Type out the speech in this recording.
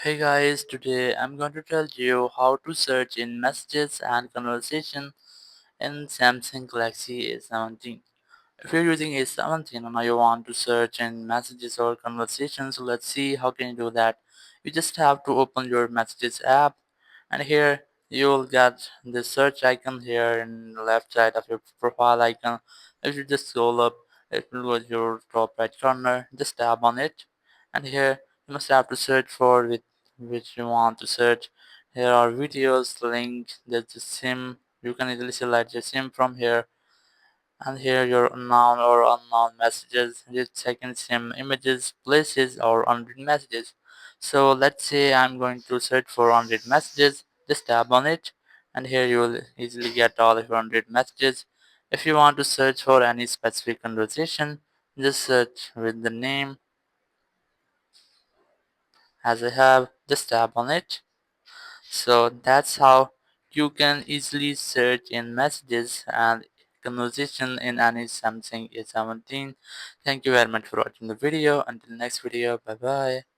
Hey guys, today I'm going to tell you how to search in messages and conversation in Samsung Galaxy A17. If you're using A17 and now you want to search in messages or conversations, so let's see how can you do that. You just have to open your messages app, and here you'll get the search icon here in the left side of your profile icon. If you just scroll up, it will go to your top right corner. Just tap on it, and here you must have to search for which you want to search. Here are videos, links, there's the sim. You can easily select your sim from here, and here your unknown or unknown messages, your second sim, images, places, or unread messages. So let's say I'm going to search for unread messages. Just tap on it, and here you will easily get all of your unread messages. If you want to search for any specific conversation, just search with the name as I have. Just tap on it. So that's how you can easily search in messages and conversation in any Samsung A17. Thank you very much for watching the video. Until next video, bye bye.